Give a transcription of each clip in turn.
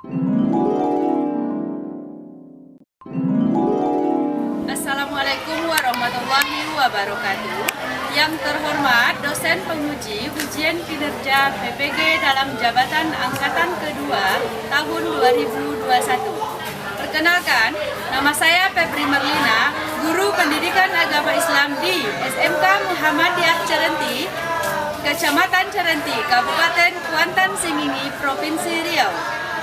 Assalamualaikum warahmatullahi wabarakatuh. Yang terhormat dosen penguji ujian kinerja PPG dalam jabatan angkatan kedua tahun 2021. Perkenalkan, nama saya Febri Merlina, guru pendidikan agama Islam di SMK Muhammadiyah Cerenti, Kecamatan Cerenti, Kabupaten Kuantan Sengingi, Provinsi Riau.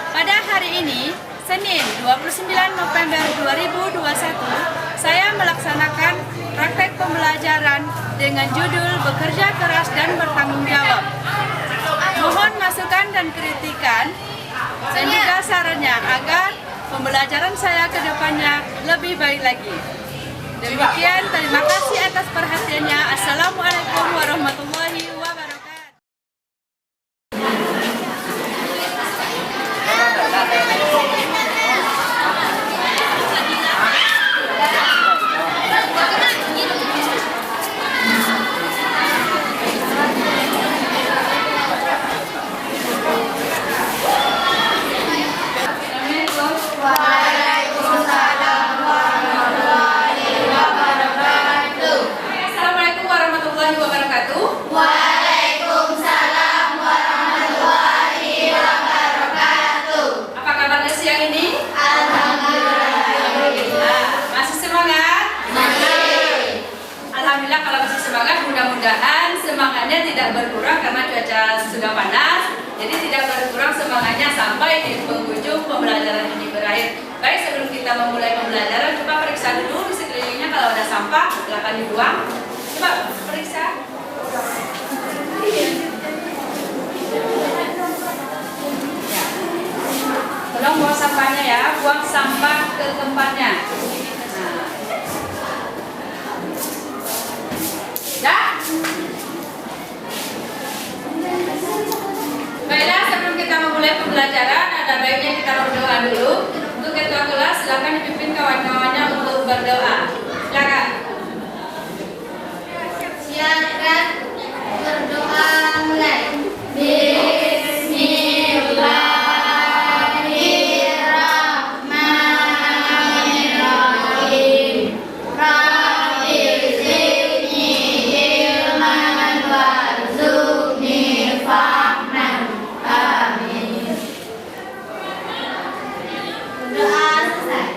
Pada hari ini, Senin 29 November 2021, saya melaksanakan praktek pembelajaran dengan judul Bekerja Keras dan Bertanggung Jawab. Mohon masukan dan kritikan dan juga sarannya agar pembelajaran saya ke depannya lebih baik lagi. Demikian, terima kasih atas perhatiannya. Assalamualaikum warahmatullahi wabarakatuh. Waalaikumsalam warahmatullahi wabarakatuh. Apa kabarnya siang ini? Alhamdulillah. Masih semangat? Masih. Alhamdulillah kalau masih semangat, mudah-mudahan semangatnya tidak berkurang karena cuaca sudah panas. Jadi tidak berkurang semangatnya sampai di penghujung pembelajaran ini berakhir. Baik, sebelum kita memulai pembelajaran, coba periksa dulu di sekelilingnya kalau ada sampah, silakan dibuang. Coba periksa. Tolong buang sampahnya ya, buang sampah ke tempatnya. Nah. Ya. Baiklah, sebelum kita memulai pembelajaran, ada baiknya kita berdoa dulu. Untuk ketua kelas, silakan dipimpin kawan-kawannya untuk berdoa. Silakan. Silakan berdoa mulai. Bismillahirrahmanirrahim. Rabbi zidni ilman warzuqni fahman. Amin. Doa selesai.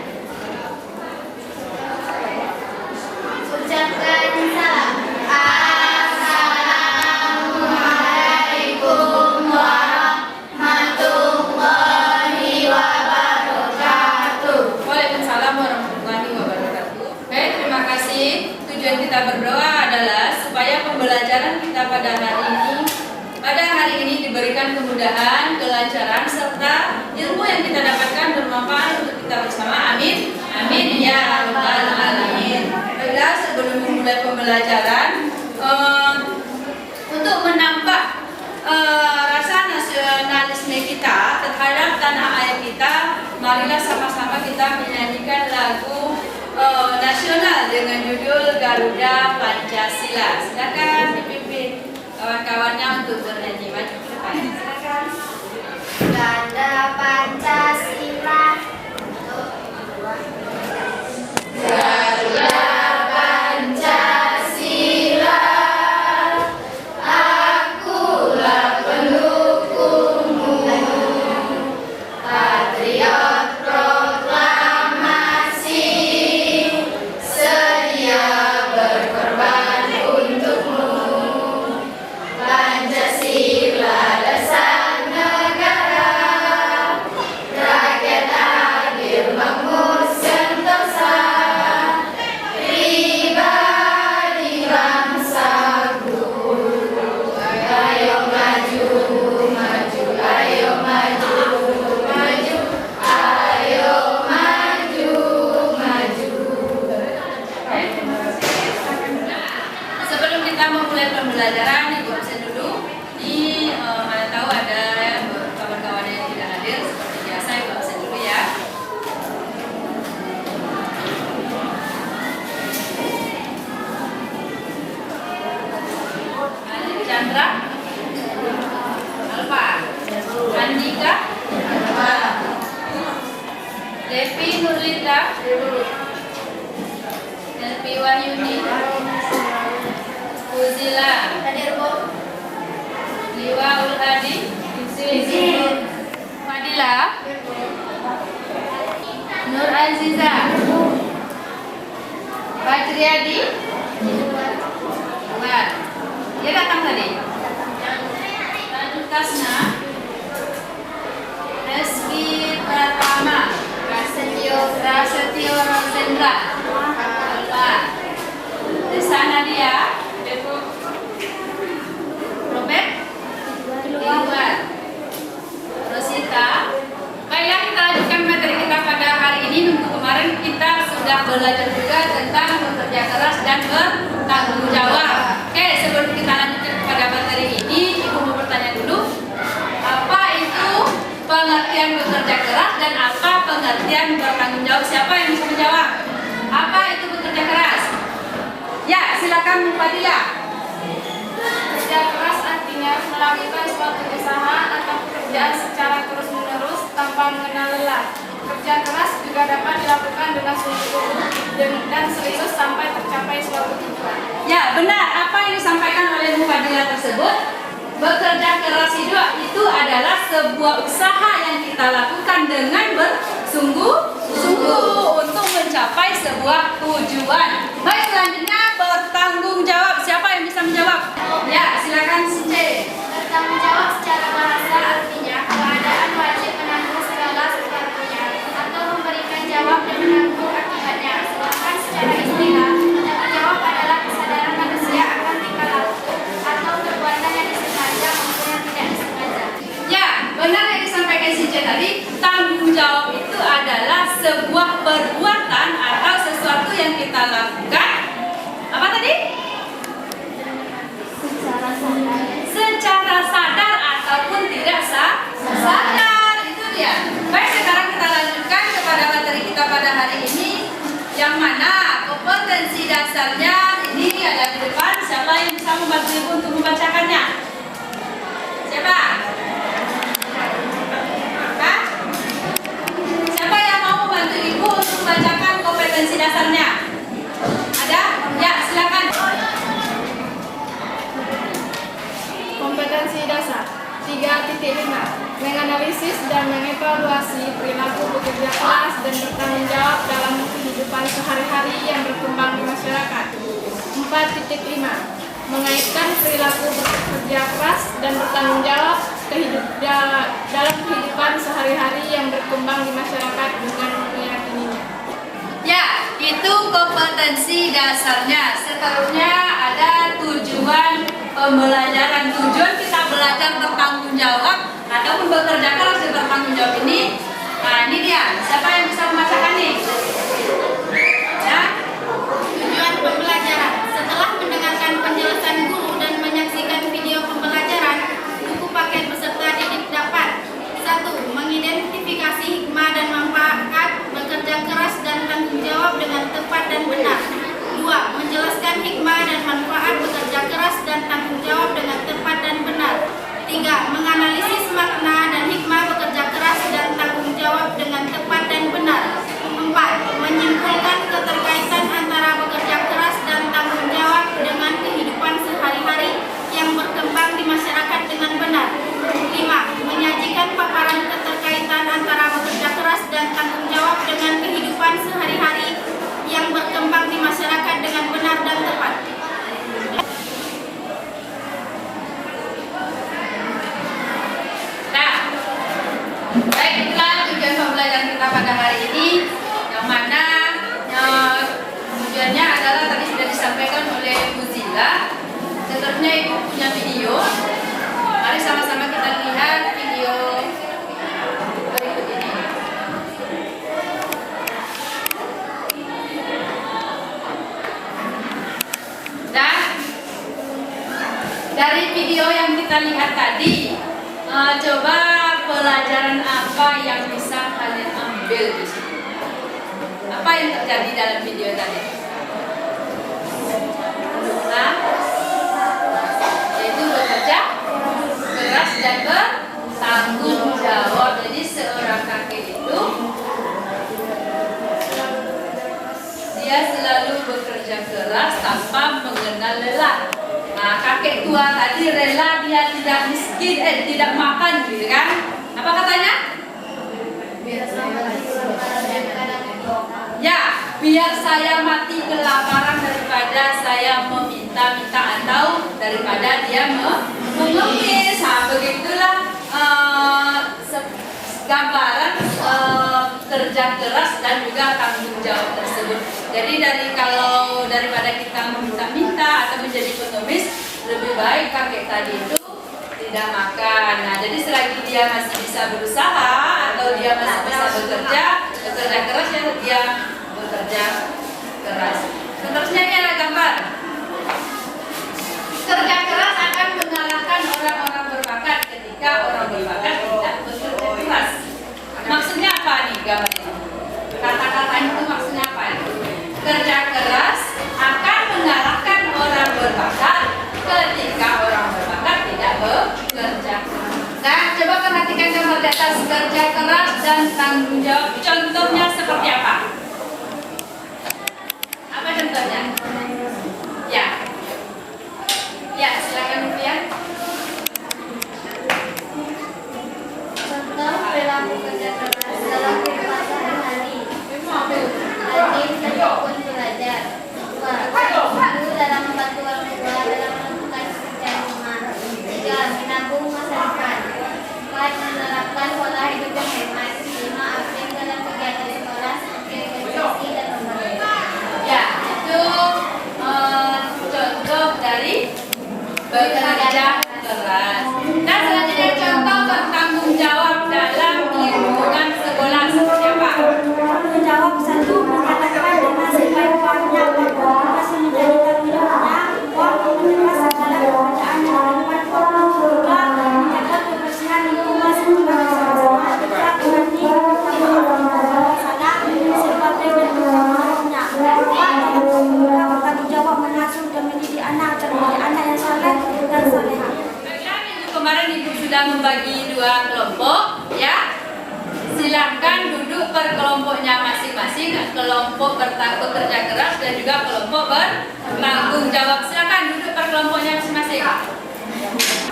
Ucapkan salam. Assalamualaikum warahmatullahi wabarakatuh. Waalaikumsalam warahmatullahi wabarakatuh. Baik, terima kasih. Tujuan kita berdoa adalah supaya pembelajaran kita pada hari ini diberikan kemudahan, kelancaran, serta ilmu yang kita dapatkan bermanfaat untuk kita bersama. Amin. Amin ya rabbal alamin. Baiklah, sebelum memulai pembelajaran, untuk menambah rasa nasionalisme kita terhadap tanah air kita, marilah sama-sama kita menyanyikan lagu nasional dengan judul Garuda Pancasila. Silakan dipimpin kawan-kawannya untuk bernyanyi. Maju ke depan. Silakan. Garuda Pancasila. Garuda Pancasila, akulah pendukungmu. Patriot proklamasi, sedia berkorban untukmu. Pancasila dasar negara, Faul Hadi, Fadila, Nur Aziza, Fajriadi, Wah, dia datang tadi. Lanjut Kasna, Reski Pratama, Prasetyo Rosendra, Wah, Desana dia, Robert, Iwan, Rosita. Baiklah, kita lanjutkan materi kita pada hari ini. Minggu kemarin kita sudah belajar juga tentang bekerja keras dan bertanggung jawab. Oke, sebelum kita lanjutkan kepada materi ini, Ibu mau bertanya dulu, apa itu pengertian bekerja keras dan apa pengertian bertanggung jawab? Siapa yang bisa menjawab? Apa itu bekerja keras? Ya, silakan Bu Fadila. Kerja keras artinya melakukan suatu usaha atau pekerjaan secara terus-menerus tanpa mengenal lelah. Kerja keras juga dapat dilakukan dengan sungguh-sungguh dan serius sampai tercapai suatu tujuan. Ya, benar. Apa yang disampaikan oleh Bu Fadila tersebut? Bekerja keras itu adalah sebuah usaha yang kita lakukan dengan bersungguh-sungguh untuk mencapai sebuah tujuan. Baik, selanjutnya bertanggung jawab. Siapa yang bisa menjawab? Ya, silakan Since. Bertanggung jawab secara bahasa artinya keadaan wajib menanggung segala sesuatunya atau memberikan jawab dan menanggung akibatnya. Sedangkan secara istilah, bertanggung jawab adalah kesadaran manusia akan tingkah laku atau perbuatan yang disengaja maupun yang tidak disengaja. Ya, benar yang disampaikan Since tadi. Tanggung jawab itu adalah sebuah perbuatan atau sesuatu yang kita lakukan. Apa tadi? Secara sadar ataupun tidak sadar. Itu dia. Baik, sekarang kita lanjutkan kepada materi kita pada hari ini, yang mana kompetensi dasarnya ini ada di depan. Siapa yang bisa membantu Ibu untuk membacakannya? Siapa? Hah? Siapa yang mau membantu Ibu untuk membacakan kompetensi dasarnya? Ada? Ya, silakan. Kompetensi dasar 3.5 menganalisis dan mengevaluasi perilaku bekerja keras dan bertanggung jawab dalam kehidupan sehari-hari yang berkembang di masyarakat. 4.5 mengaitkan perilaku bekerja keras dan bertanggung jawab dalam kehidupan sehari-hari yang berkembang di masyarakat dengan meyakininya. Ya, itu kompetensi dasarnya. Seterusnya ada tujuan pembelajaran. Tujuan kita belajar bertanggung jawab ataupun bekerja keras dan bertanggung jawab ini. Nah, ini dia. Siapa yang bisa membacakan nih? Ya. Tujuan pembelajaran. Setelah mendengarkan penjelasan guru dan menyaksikan video pembelajaran, buku paket peserta didik dapat 1. Mengidentifikasi hikmah dan manfaat bekerja keras dan tanggung jawab dengan tepat dan benar. 2. Menjelaskan hikmah dan manfaat bekerja keras dan tanggung jawab dengan tepat dan benar. 3. Menganalisis makna dan hikmah bekerja keras dan tanggung jawab dengan tepat dan benar. 4. Menyimpulkan keterkaitan antara bekerja keras dan tanggung jawab dengan kehidupan sehari-hari yang berkembang di masyarakat dengan benar. 5. Menyajikan paparan keterkaitan antara bekerja keras dan tanggung jawab dengan kehidupan sehari-hari yang berkembang di masyarakat dengan benar dan tepat. Nah, baiklah tujuan pembelajaran kita pada hari ini, yang mana tujuannya adalah tadi sudah disampaikan oleh Bu Zila. Seterusnya Ibu punya video. Mari sama-sama kita lihat video berikut ini. Dan dari video yang kita lihat tadi, coba pelajaran apa yang bisa kalian ambil di sini? Apa yang terjadi dalam video tadi? Nah, yaitu bekerja keras dan bertanggung jawab. Jadi seorang kakek itu dia selalu bekerja keras tanpa mengenal lelah. Nah, kakek tua tadi rela dia tidak miskin, tidak makan gitu kan? Apa katanya? Ya, biar saya mati kelaparan daripada saya meminta-minta atau daripada dia mengemis. Nah, begitulah gambaran kerja keras dan juga tanggung jawab tersebut. Jadi kalau daripada kita meminta-minta atau menjadi pengemis, lebih baik kakek tadi itu tidak makan. Nah, jadi selagi dia masih bisa berusaha atau dia masih bisa bekerja keras ya dia bekerja keras. Seterusnya ini ada gambar. Kerja keras akan mengalahkan orang-orang berbakat ketika orang berbakat tidak bekerja keras. Maksudnya apa nih gambar ini? Kata-kata itu maksudnya apa? Kerja keras akan mengalahkan orang berbakat ketika orang berbakat tidak bekerja. Nah, coba perhatikan gambar di atas, kerja keras dan tanggung jawab. Contohnya seperti apa? Apa contohnya? Ya, ya silakan Rupiah. Contoh perilaku kerja keras dalam kehidupan sehari-hari. Rajin dan tekun belajar. 2. Guru dalam membantu orang tua dalam melakukan pekerjaan rumah. 3. Menabung masa depan. 4. Menerapkan pola hidup yang hemat. 5. Aktif dalam kegiatan sekolah seperti organisasi dan lomba. Ya, itu contoh dari bekerja keras. Nah, selanjutnya contoh bertanggung jawab dalam lingkungan sekolah seperti apa? Tanggung jawab 1. Mengatakan dengan sebaik-baiknya masih menjadi tanggung jawabnya menerima segala pekerjaan yang dilakukan orang juga menjaga kebersihan lingkungan sebagai sama-sama tetap berarti sana sebagai bentuk tanggungannya. 4. Bertanggung jawab mengasuh dan mendidik anak agar menjadi anak yang saleh dan soleha. Kemarin Ibu sudah membagi 2 kelompok, ya. Silakan duduk per kelompoknya masing-masing, kelompok bekerja keras dan juga kelompok bertanggung jawab. Silakan duduk per kelompoknya masing-masing.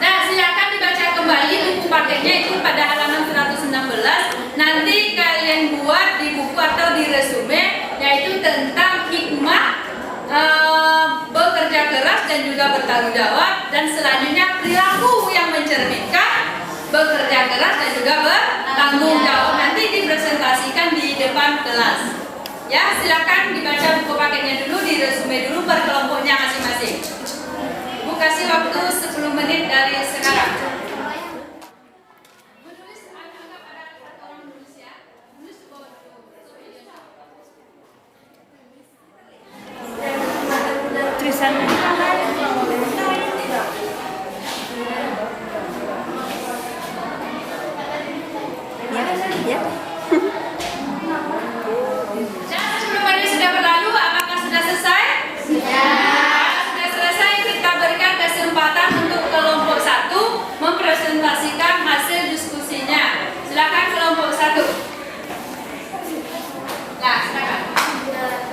Nah, silakan dibaca kembali buku paketnya itu pada halaman 116. Nanti kalian buat di buku atau di resume, yaitu tentang hikmah bekerja keras dan juga bertanggung jawab, dan selanjutnya perilaku yang mencerminkan bekerja keras dan juga bertanggung jawab. Nanti dipresentasikan di depan kelas. Ya, silakan dibaca buku paketnya dulu, di resume dulu per kelompoknya masing-masing. Bu kasih waktu 10 menit dari sekarang. Menulis ada satu orang menulis ya. Menulis di bawah dulu. Tulisan ya. Dan 10 menit sudah berlalu, apakah sudah selesai? Sudah selesai, kita berikan kesempatan untuk kelompok 1 mempresentasikan hasil diskusinya. Silakan kelompok 1. Nah, silakan.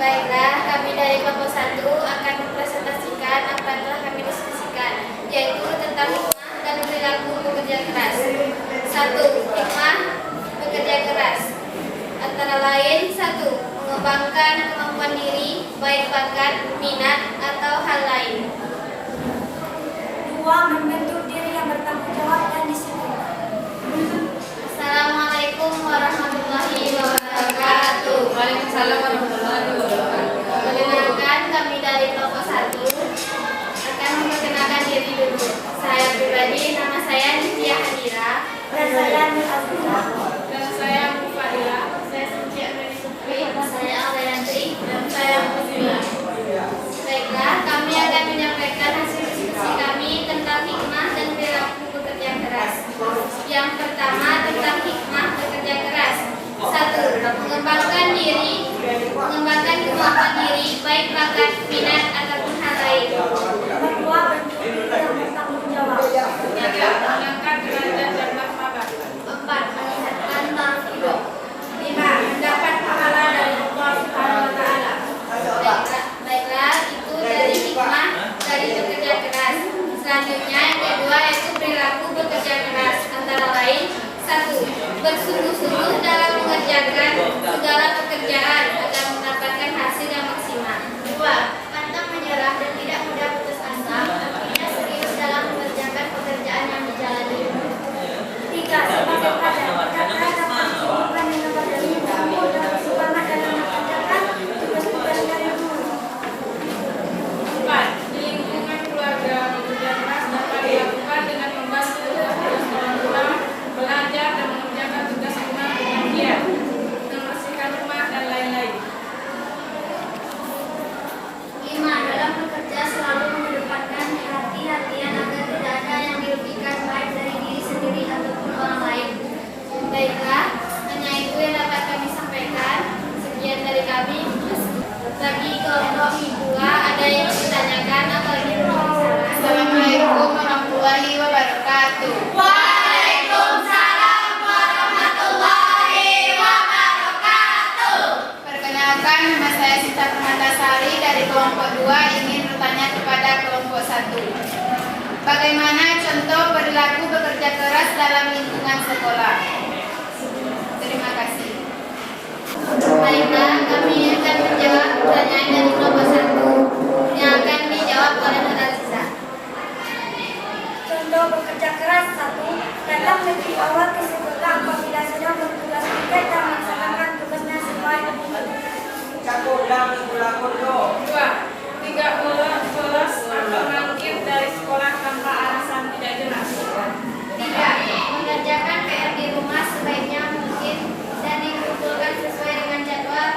Baiklah, kami dari kelompok 1 akan mempresentasikan apa yang telah kami diskusikan, yaitu tentang hikmah dan perilaku bekerja keras. 1. Hikmah bekerja keras antara lain: 1. Mengembangkan kemampuan diri, baik bakat, minat, atau hal lain. 2. Membentuk diri yang bertanggung jawab dan disiplin. Assalamualaikum warahmatullahi wabarakatuh. Waalaikumsalam warahmatullahi wabarakatuh. Perkenalkan, kami dari kelompok 1 akan memperkenalkan diri dulu. Saya pribadi, nama saya Nitya Hadira. Dan saya Nur Azizah. Dan saya Mufadila. Saya Sintia Nuri Supri. Saya Alayantri. Dan saya Mufila. Baiklah, kami akan menyampaikan hasil diskusi kami tentang hikmah dan perilaku bekerja keras. Yang pertama, tentang hikmah bekerja keras. 1. Mengembangkan diri, mengembangkan kemampuan diri, baik bakat, minat, ataupun hal lain. 2. Bentuk diri yang bertanggung jawab. 3. Mengangkat derajat dan martabat. 4. Menyehatkan taraf hidup. 5. Mendapat pahala dari Allah Subhanahu wa Ta'ala. Baiklah, itu dari hikmah dari bekerja keras. Sungguh dalam mengerjakan segala pekerjaan agar mendapatkan hasil yang maksimal. 2. Pantang menyerah dan tidak mudah putus asa, artinya serius dalam mengerjakan pekerjaan yang dijalani. 3. Sebagai pelajar, berkata dapat disebutkan dengan berdalih ilmu dan semangat dalam mengerjakan tugas-tugas dari guru. 4. Di lingkungan keluarga, bekerja keras dapat dilakukan dengan membantu tugas orang tua, belajar dan mengerjakan tugas rumah dengan giat, membersihkan rumah dan lain-lain. 5. Dalam bekerja selalu mengedepankan hati-hatian agar tidak ada yang dirugikan baik dari diri sendiri ataupun orang lain. Baiklah, hanya itu yang dapat kami sampaikan. Sekian dari kami. Bagi kelompok pula ada yang ditanyakan atau ingin berbicara. Assalamualaikum warahmatullahi wabarakatuh. Waalaikumsalam warahmatullahi wabarakatuh. Perkenalkan, nama saya Sita Permatasari dari kelompok 2 ingin bertanya kepada kelompok 1. Bagaimana contoh perilaku bekerja keras dalam lingkungan sekolah? Terima kasih. Baiklah, kami akan menjawab pertanyaan dari kelompok 1 yang akan dijawab oleh Nuraliza. Contoh bekerja keras 1. Datang lebih awal ke sekolah apabila sedang bertugas piket dan melaksanakan tugasnya sesuai dengan 2. Tidak bolos atau mangkir dari sekolah tanpa alasan tidak jelas. 3. Mengerjakan PR di rumah sebaiknya mungkin dan dikumpulkan sesuai dengan jadwal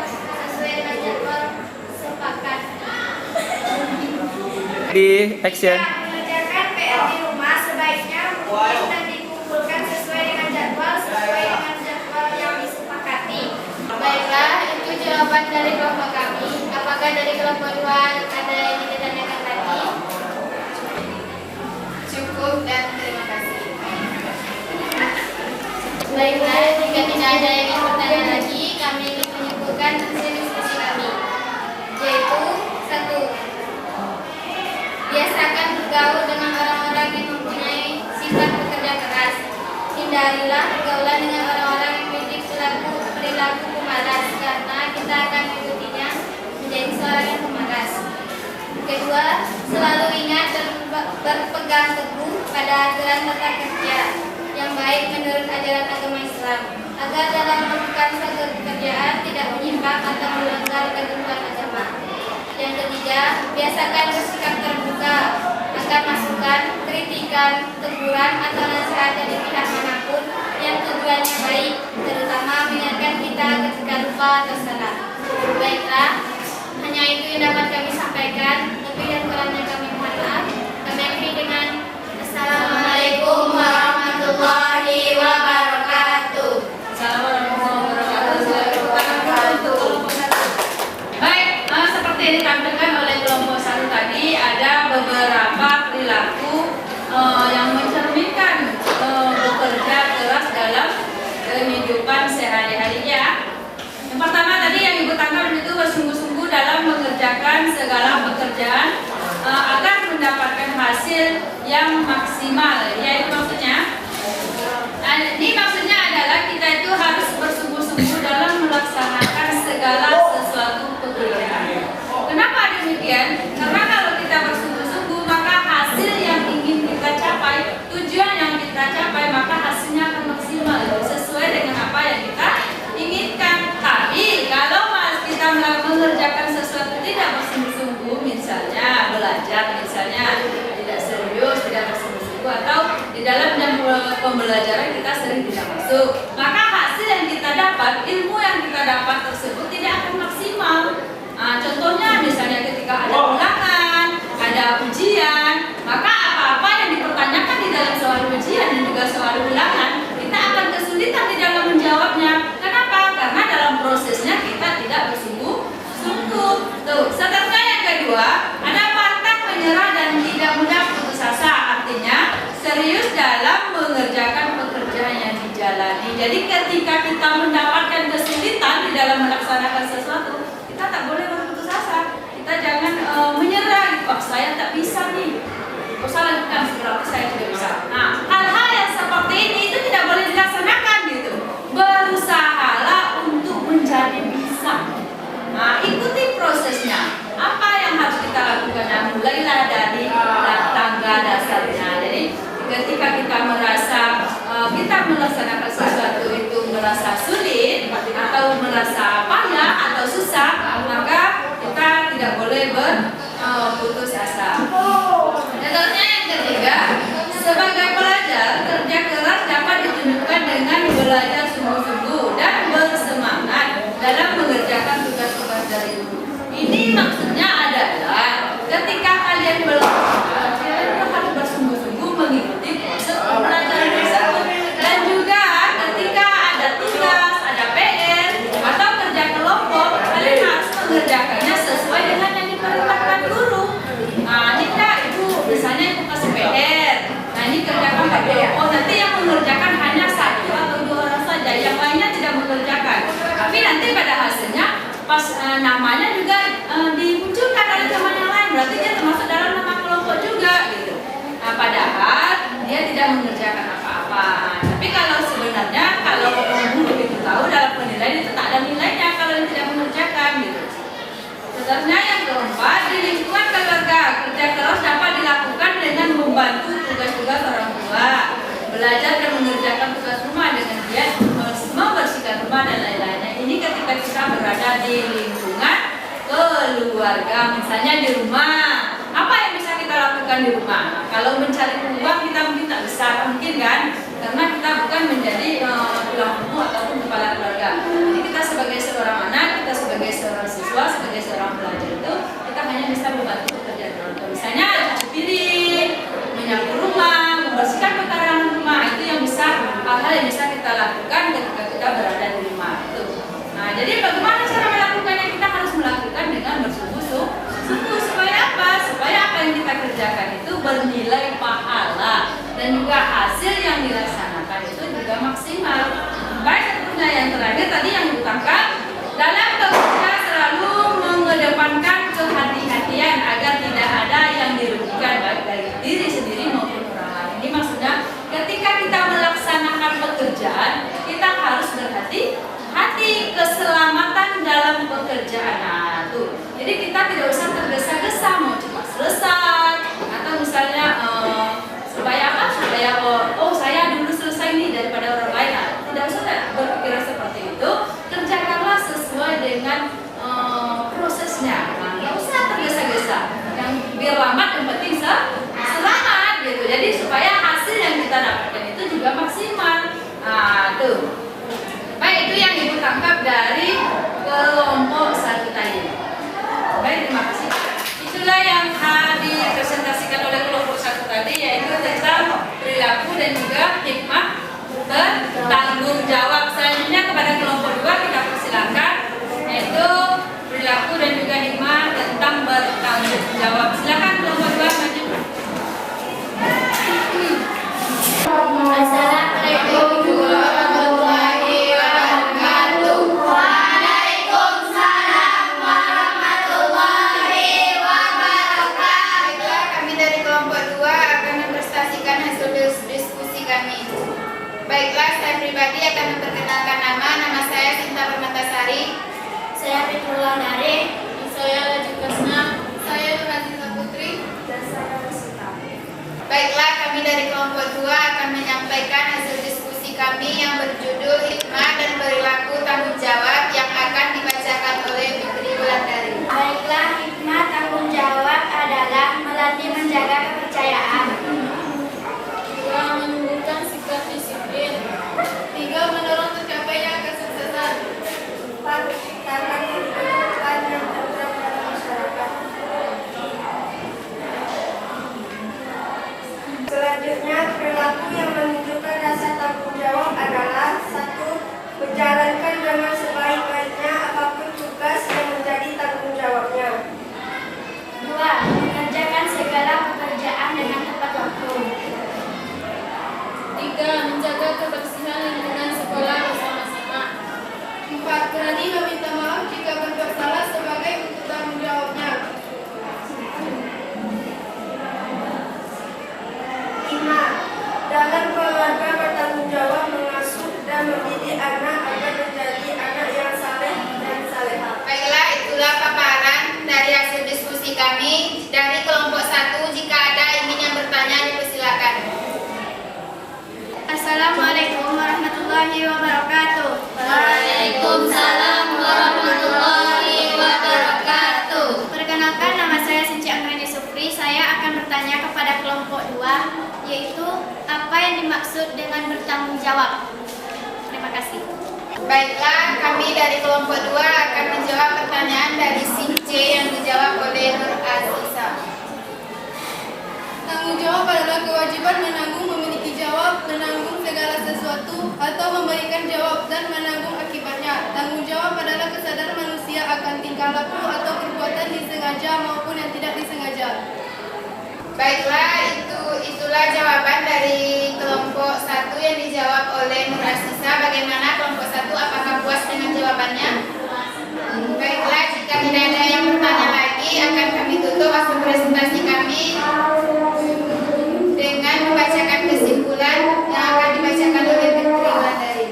sepakat. Di action. Mengerjakan PR di rumah sebaiknya mungkin dan dikumpulkan sesuai dengan jadwal yang disepakati. Baiklah, itu jawaban dari kelompok kami. Apakah dari kelompok 2 ada yang ditanyakan lagi? Cukup dan terima kasih. Baiklah, jika tidak ada yang ingin bertanya lagi, kami ingin menyimpulkan hasil diskusi kami, yaitu 1. Biasakan bergaul dengan orang-orang yang mempunyai sifat bekerja keras. Hindarilah pergaulan dengan orang-orang yang memiliki perilaku pemalas, karena kita akan mengikutinya menjadi seorang yang pemalas. Kedua, selalu ingat dan berpegang teguh pada aturan tata kerja yang baik menurut ajaran agama Islam, agar dalam melakukan suatu pekerjaan tidak menyimpang atau melanggar ketentuan agama. Yang ketiga, biasakan bersikap terbuka akan masukan, kritikan, teguran atau nasihat dari pihak manapun yang tujuannya baik, terutama mengingatkan kita ketika lupa atau salah. Baiklah, hanya itu yang dapat kami sampaikan. Lebih dan kurangnya kami mohon maaf. Kami akhiri dengan Assalamualaikum warahmatullahi wabarakatuh. Baik, seperti yang ditampilkan oleh kelompok 1 tadi, ada beberapa perilaku yang mencerminkan bekerja keras dalam kehidupan sehari-harinya. Yang pertama tadi yang Ibu tangkap itu bersungguh-sungguh dalam mengerjakan segala pekerjaan agar mendapatkan hasil yang maksimal. Yaitu maksudnya adalah kita itu harus bersungguh-sungguh dalam melaksanakan segala sesuatu pekerjaan. Kenapa demikian? Karena kalau kita bersungguh-sungguh, maka hasil yang ingin kita capai, tujuan yang kita capai, maka hasilnya akan maksimal sesuai dengan apa yang kita inginkan. Tapi kalau kita mengerjakan sesuatu tidak bersungguh-sungguh, misalnya belajar, misalnya tidak serius, tidak bersungguh-sungguh, atau di dalam jam pembelajaran kita sering tidak masuk, maka hasil yang kita dapat, ilmu yang kita dapat tersebut tidak akan maksimal. Contohnya misalnya ketika ada ulangan, ada ujian, maka apa-apa yang dipertanyakan di dalam soal ujian dan juga soal ulangan, kita akan kesulitan di dalam menjawabnya. Kenapa? Karena dalam prosesnya kita tidak bersungguh-sungguh. Seterusnya yang kedua, ada pantang menyerah dan tidak mudah putus asa. Artinya serius dalam mengerjakan pekerjaan yang dijalani. Jadi ketika kita mendapatkan kesulitan di dalam melaksanakan sesuatu, kita tak boleh berputus asa. Kita jangan menyerah. Oh, saya tak bisa nih. Oh, saya lakukan berarti saya tidak bisa. Nah, hal-hal yang seperti ini itu tidak boleh dilaksanakan gitu. Berusaha Nah, mulailah dari tangga dasarnya. Jadi ketika kita merasa kita melaksanakan sesuatu itu merasa sulit atau merasa payah atau susah, maka kita tidak boleh berputus asa. Contohnya yang ketiga, sebagai pelajar, kerja keras dapat ditunjukkan dengan belajar sungguh-sungguh dan bersemangat dalam mengerjakan tugas-tugas dari guru. Ini maksudnya adalah ketika kalian belajar, kalian harus bersungguh-sungguh mengikuti proses pembelajaran tersebut. Dan juga ketika ada tugas, ada PR atau kerja kelompok, kalian harus mengerjakannya sesuai dengan yang diperintahkan guru. Nah, ini Kak, Ibu, misalnya Ibu kasih PR. Nah, ini kerjakan pakai kelompok. Nanti yang mengerjakan hanya 1 atau 2 orang saja, yang lainnya tidak mengerjakan. Tapi nanti pada hasilnya pas namanya juga dimunculkan oleh teman yang lain, berarti dia termasuk dalam nama kelompok juga gitu. Nah, padahal dia tidak mengerjakan apa-apa. Tapi kalau sebenarnya kalau guru itu tahu dalam penilaian itu tak ada nilainya kalau dia tidak mengerjakan gitu. Seterusnya yang keempat, di lingkungan keluarga, kerja keras dapat dilakukan dengan membantu tugas-tugas orang tua, belajar dan mengerjakan tugas rumah dengan giat membersihkan rumah dan lain-lainnya. Ini ketika kita berada di lingkungan keluarga, misalnya di rumah, apa yang bisa kita lakukan di rumah? Nah, kalau mencari uang kita mungkin tak bisa, mungkin kan? Karena kita bukan menjadi tulang punggung ataupun kepala keluarga. Jadi kita sebagai seorang anak, kita sebagai seorang siswa, sebagai seorang pelajar itu kita hanya bisa membantu pekerjaan orang tua. Misalnya cuci piring, menyapu rumah, membersihkan pekarangan rumah, itu yang bisa hal-hal yang bisa kita lakukan ketika kita berada di rumah itu. Nah, jadi bagaimana cara melakukannya? Kita harus melakukan dengan bersungguh-sungguh. Supaya apa? Supaya apa yang kita kerjakan itu bernilai pahala dan juga hasil yang dilaksanakan itu juga maksimal. Baik, tentunya yang terakhir tadi yang ditangkap, dalam bekerja selalu mengedepankan kehati-hatian agar tidak ada yang dirugikan baik dari diri sendiri maupun orang lain. Ini maksudnya ketika kita melaksanakan pekerjaan, kita harus berhati-hati keselamatan dalam pekerjaan. Nah, tuh. Jadi kita tidak usah tergesa-gesa mau cepat selesai atau misalnya supaya apa? Supaya saya dulu selesai nih daripada orang lain. Nah, tidak usah berpikiran seperti itu. Kerjakanlah sesuai dengan prosesnya. Nah, nggak usah tergesa-gesa. Yang biar lambat yang penting selamat gitu. Jadi supaya hasil yang kita dapatkan itu juga maksimal. Nah, tuh. Baik, itu yang Ibu tangkap dari kelompok 1 tadi. Baik, terima kasih. Itulah yang dipresentasikan oleh kelompok 1 tadi, yaitu tentang perilaku dan juga hikmah bertanggung jawab. Selanjutnya kepada kelompok 2 kita persilakan, yaitu perilaku dan juga hikmah tentang bertanggung jawab. Silakan kelompok 2 maju. Assalamualaikum warahmatullahi wabarakatuh. Waalaikumsalam warahmatullahi wabarakatuh. Baiklah, kami dari kelompok 2 akan mempresentasikan hasil diskusi kami. Baiklah, saya pribadi akan memperkenalkan nama saya Sinta Permatasari. Saya Fitrullah Nari. Saya Laju Kasna. Saya Nurhazina Putri. Dan saya Rusita. Baiklah, kami dari kelompok 2 akan menyampaikan hasil diskusi kami yang berjudul hikmah dan perilaku tanggung jawab yang akan dibacakan oleh Fitri Wulandari. Baiklah, hikmah tanggung jawab adalah melatih menjaga kepercayaan. 2. Menumbuhkan sikap disiplin. 3. Mendorong tercapainya kesuksesan. 4. Menciptakan kehidupan yang tentram dalam masyarakat. Selanjutnya, perilaku yang menunjukkan rasa tanggung jawab adalah 1. Menjalankan dengan sebaik-baiknya apapun tugas yang menjadi tanggung jawabnya. 2. Mengerjakan segala pekerjaan dengan tepat waktu. 3. Menjaga kebersihan lingkungan sekolah bersama-sama. 4. Berani meminta maaf jika berbuat salah sebagai bentuk tanggung jawabnya. 5. Dalam keluarga bertanggung jawab mengasuh dan mendidik anak agar menjadi anak yang saleh dan salehah. Baiklah, itulah paparan dari hasil diskusi kami dari dimaksud dengan bertanggung jawab? Terima kasih. Baiklah, kami dari kelompok 2 akan menjawab pertanyaan dari SIM C yang dijawab oleh Nur Aziza. Tanggung jawab adalah kewajiban menanggung, memiliki jawab, menanggung segala sesuatu, atau memberikan jawab dan menanggung akibatnya. Tanggung jawab adalah kesadaran manusia akan tingkah laku atau perbuatan disengaja maupun yang tidak disengaja. Baiklah, itulah jawaban dari kelompok 1 yang dijawab oleh Nur Aziza. Bagaimana kelompok 1, apakah puas dengan jawabannya? Baiklah, jika tidak ada yang bertanya lagi, akan kami tutup hasil presentasi kami dengan membacakan kesimpulan yang akan dibacakan oleh Fitri Wulandari.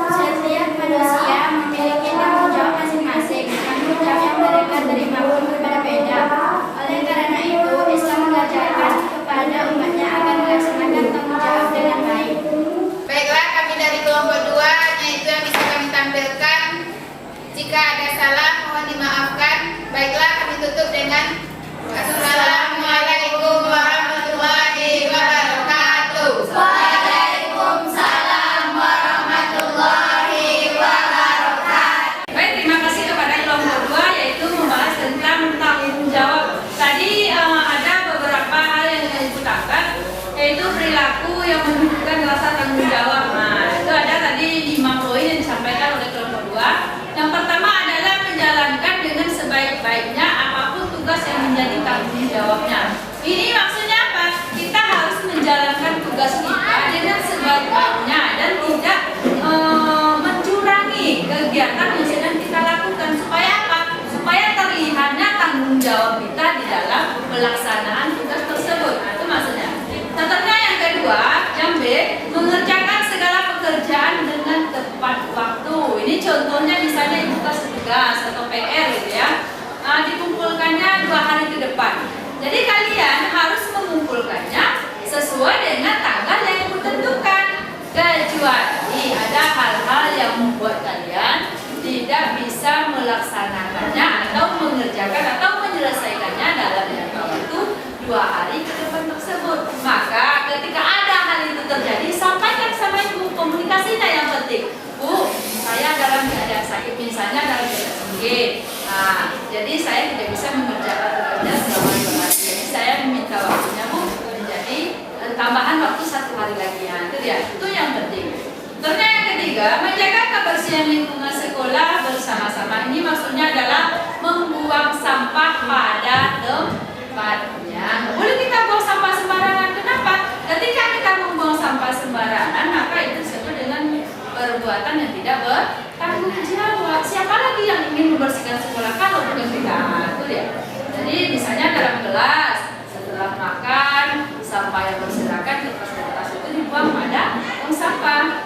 Setiap manusia memiliki tanggung jawab masing-masing. Tanggung jawab yang mereka terima pun berbeda-beda. Oleh karena itu, Islam mengajarkan kepada umatnya agar melaksanakan tanggung jawab dengan baik. Baiklah, kami dari kelompok 2 hanya itu yang bisa kami tampilkan. Jika ada salah, mohon dimaafkan. Baiklah, kami tutup dengan Assalamualaikum warahmatullahi wabarakatuh. Waalaikumsalam warahmatullahi wabarakatuh. Baik, terima kasih kepada kelompok 2 yaitu membahas tentang tanggung jawab. Tadi ada beberapa hal yang Ibu tangkap, yaitu perilaku yang menunjukkan rasa tanggung jawab. Nah, itu ada tadi 5 poin yang disampaikan oleh kelompok 2. Yang pertama adalah menjalankan dengan sebaik-baiknya apapun tugas yang menjadi tanggung jawabnya. Ini maksudnya apa? Kita harus menjalankan tugas kita dengan sebaik-baiknya dan tidak mencurangi kegiatan yang sedang kita lakukan. Supaya apa? Supaya terlihatnya tanggung jawab kita di dalam pelaksanaan tugas tersebut. Nah, itu maksudnya. Contohnya yang kedua, yang B, mengerjakan segala pekerjaan dengan tepat waktu. Ini contohnya misalnya tugas tugas atau PR gitu ya. Dikumpulkannya 2 hari ke depan. Jadi kalian harus mengumpulkannya sesuai dengan tanggal yang Ibu tentukan. Kecuali ada hal-hal yang membuat kalian tidak bisa melaksanakannya atau mengerjakan atau menyelesaikannya dalam jangka waktu 2 hari ke depan tersebut. Maka ketika ada hal itu terjadi, sampaikan sama Ibu, komunikasinya yang penting. Bu, saya dalam keadaan sakit, misalnya dalam keadaan sakit. Nah, jadi saya tidak bisa mengerjakan tugasnya selama 2 hari. Jadi saya meminta waktunya Bu menjadi tambahan waktu 1 hari lagi. Nah, itu dia. Itu yang penting. Terus yang ketiga, menjaga kebersihan lingkungan sekolah bersama-sama. Ini maksudnya adalah membuang sampah pada tempatnya. Boleh kita buang sampah sembarangan. Kenapa? Ketika kita membuang sampah sembarangan, maka itu disebut dengan perbuatan yang tidak bertanggung jawab. Siapa lagi yang ingin membersihkan sekolah kalau bukan kita? Itu dia. Jadi misalnya dalam kelas, setelah makan, sampah yang berserakan di kertas itu dibuang pada tong sampah.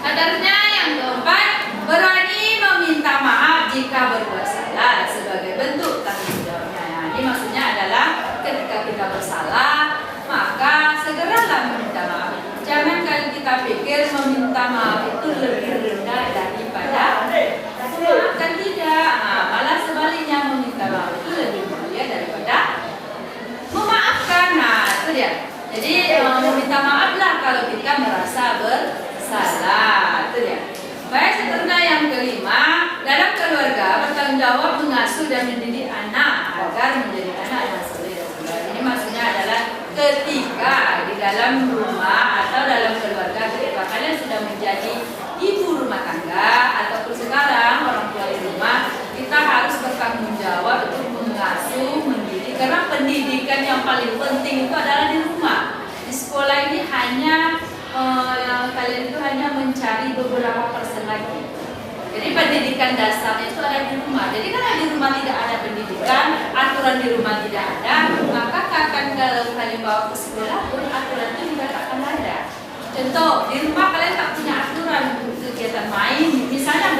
Kadarnya yang keempat, berani meminta maaf jika berbuat salah sebagai bentuk tanggung jawabnya. Nah, ini maksudnya adalah ketika kita bersalah, maka segeralah meminta maaf. Jangan kalau kita pikir meminta maaf itu lebih rendah daripada memaafkan, tidak. Nah, malah sebaliknya meminta maaf itu lebih mulia daripada memaafkan. Nah, itu dia. Jadi meminta maaflah kalau kita merasa bersalah. Itu dia. Baik, seterusnya yang kelima, dalam keluarga bertanggung jawab mengasuh dan mendidik anak agar menjadi anak yang soleh dan soleh. Ini maksudnya adalah ketika di dalam rumah atau dalam keluarga, ketika kalian sudah menjadi ibu rumah tangga ataupun sekarang orang tua di rumah, kita harus bertanggung jawab untuk mengasuh, mendidik. Karena pendidikan yang paling penting itu adalah di rumah. Di sekolah ini hanya kalian itu hanya mencari beberapa persen lagi. Jadi pendidikan dasarnya itu ada di rumah. Jadi kalau di rumah tidak ada pendidikan, aturan di rumah tidak ada, maka akan kalau kalian bawa ke sekolah pun aturan itu juga tak akan ada. Contoh, di rumah kalian tak punya aturan untuk kegiatan main, misalnya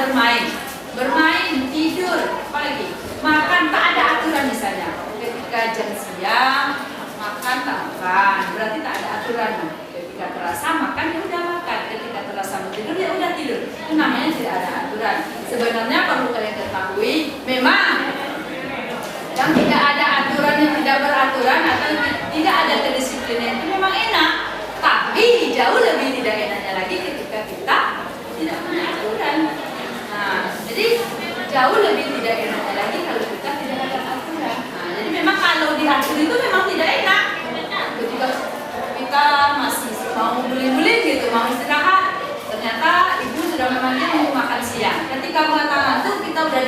bermain, tidur, apalagi makan tak ada aturan misalnya. Ketika jam siang makan tak makan, berarti tak ada aturan. Ketika terasa makan ya udah makan, ketika terasa tidur ya udah tidur. Itu namanya tidak ada aturan. Sebenarnya perlu kalian ketahui, memang yang tidak ada aturan, yang tidak beraturan atau tidak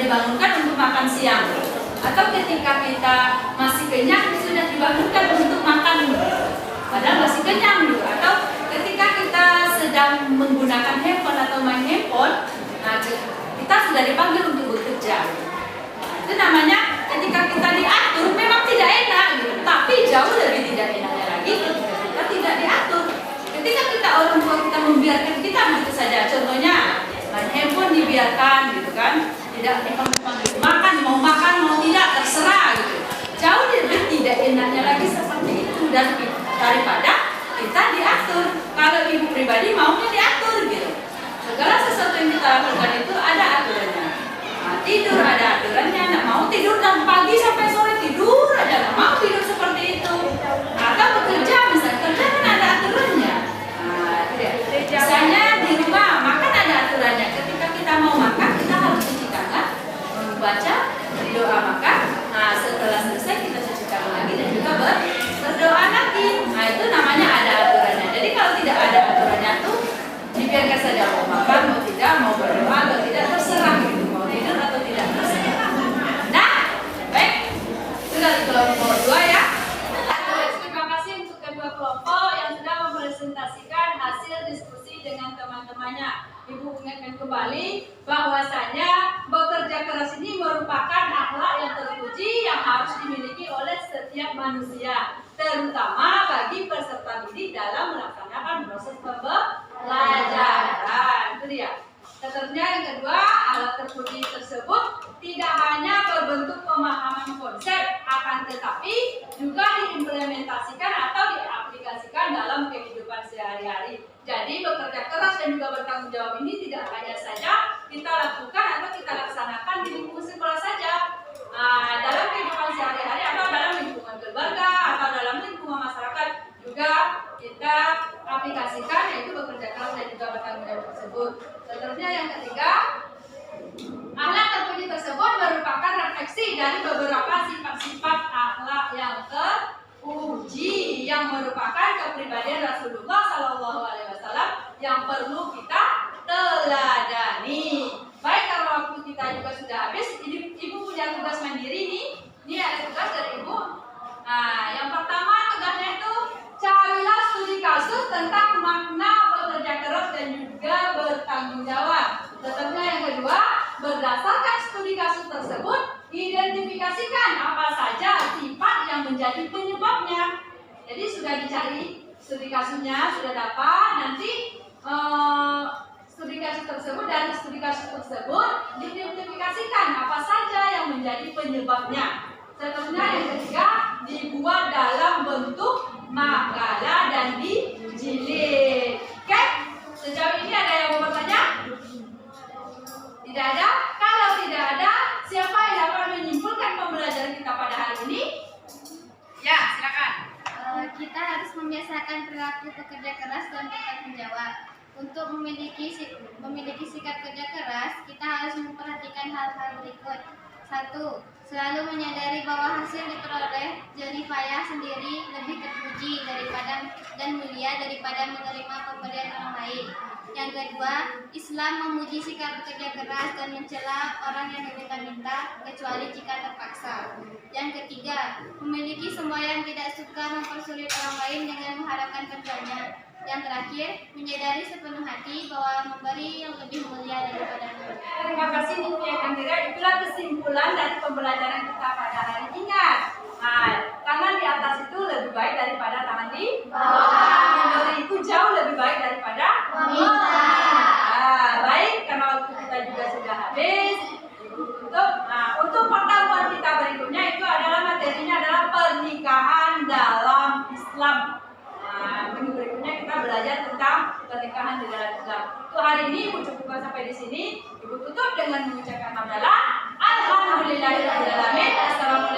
dibangunkan untuk makan siang, atau ketika kita masih kenyang sudah dibangunkan untuk makan, padahal masih kenyang dulu, atau ketika kita sedang menggunakan handphone atau main handphone, nah, kita sudah dipanggil untuk bekerja. Nah, itu namanya ketika kita diatur memang tidak enak gitu, tapi jauh lebih tidak enaknya lagi ketika kita tidak diatur. Ketika kita orang tua kita membiarkan kita begitu saja, contohnya main handphone dibiarkan gitu kan, tidak dipanggil makan mau tidak terserah gitu. Jauh lebih tidak enaknya lagi seperti itu dan daripada kita diatur. Kalau ibu pribadi maunya diatur gitu. Segala sesuatu yang kita lakukan itu ada aturannya. Nah, tidur ada aturannya, nggak mau tidur dari pagi sampai sore tidur aja, nggak mau tidur seperti itu. Atau bekerja misalnya, kerja kan ada aturannya. Nah, misalnya di rumah makan ada aturannya. Ketika kita mau makan kita harus cuci tangan, membaca doa makan. Nah, setelah selesai kita cuci tangan lagi dan juga berdoa lagi. Nah, itu namanya ada aturannya. Jadi kalau tidak ada aturannya tuh dibiarkan saja, mau makan mau tidak, mau berdoa atau tidak, terserah gitu, mau tidur atau tidak, terserah. Nah, baik, sudah di kelompok 2 ya. Terima kasih untuk kedua kelompok yang sudah mempresentasikan hasil diskusi dengan teman-temannya. Ibu ingatkan kembali bahwasanya bekerja keras ini merupakan akhlak yang terpuji yang harus dimiliki oleh setiap manusia, terutama bagi peserta didik dalam melaksanakan proses pembelajaran. Itu dia. Tentunya yang kedua, alat terpuji tersebut tidak hanya berbentuk pemahaman konsep, akan tetapi juga diimplementasikan atau diaplikasikan dalam kehidupan sehari-hari. Jadi bekerja keras dan juga bertanggung jawab ini tidak hanya saja kita lakukan atau kita laksanakan di lingkungan sekolah saja, dalam kehidupan sehari-hari atau dalam lingkungan keluarga atau dalam lingkungan masyarakat juga kita aplikasikan, yaitu bekerja keras dan juga bertanggung jawab tersebut. Seterusnya yang ketiga, akhlak terpuji tersebut merupakan refleksi dari beberapa sifat-sifat akhlak yang terpuji yang merupakan kepribadian Rasulullah SAW yang perlu kita teladani. Baik, kalau waktu kita juga sudah habis, ibu punya tugas mandiri nih. Ini ada tugas dari ibu. Nah, yang pertama tugasnya itu carilah studi kasus tentang makna bekerja keras dan juga bertanggung jawab. Seterusnya yang kedua, berdasarkan studi kasus tersebut, identifikasikan apa saja sifat yang menjadi penyebabnya. Jadi sudah dicari studi kasusnya, sudah dapat, nanti studi kasus tersebut, dari studi kasus tersebut diidentifikasikan apa saja yang menjadi penyebabnya. Seterusnya yang ketiga, dibuat dalam bentuk makalah dan dijilid. Oke? Sejauh ini ada yang mau bertanya? Tidak ada? Kalau tidak ada, siapa yang dapat menyimpulkan pembelajaran kita pada hari ini? Ya, silakan. Kita harus membiasakan perilaku pekerja keras dan bertanggung jawab. Untuk memiliki sikap kerja keras, kita harus memperhatikan hal-hal berikut. 1. Selalu menyadari bahwa hasil diperoleh jerih payah sendiri lebih terpuji daripada dan mulia daripada menerima pemberian orang lain. Yang kedua, Islam memuji sikap bekerja keras dan mencela orang yang meminta-minta kecuali jika terpaksa. Yang ketiga, memiliki semboyan tidak suka mempersulit orang lain dengan mengharapkan kerjanya. Yang terakhir, menyadari sepenuh hati bahwa memberi yang lebih mulia daripada memberi. Terima kasih Nivia Kandira. Itulah kesimpulan dari pembelajaran kita pada hari ini. Ingat, tangan di atas itu lebih baik daripada tangan di bawah. Memberi itu jauh lebih baik daripada meminta. Baik, karena waktu kita juga sudah habis. Untuk pertemuan kita berikutnya itu adalah materinya adalah pernikahan dalam Islam. Minggu berikutnya kita belajar tentang pernikahan di dalam Islam. Untuk hari ini Ibu cukupkan sampai di sini. Ibu tutup dengan mengucapkan hamdalah. Alhamdulillahirabbil alamin. Assalamualaikum.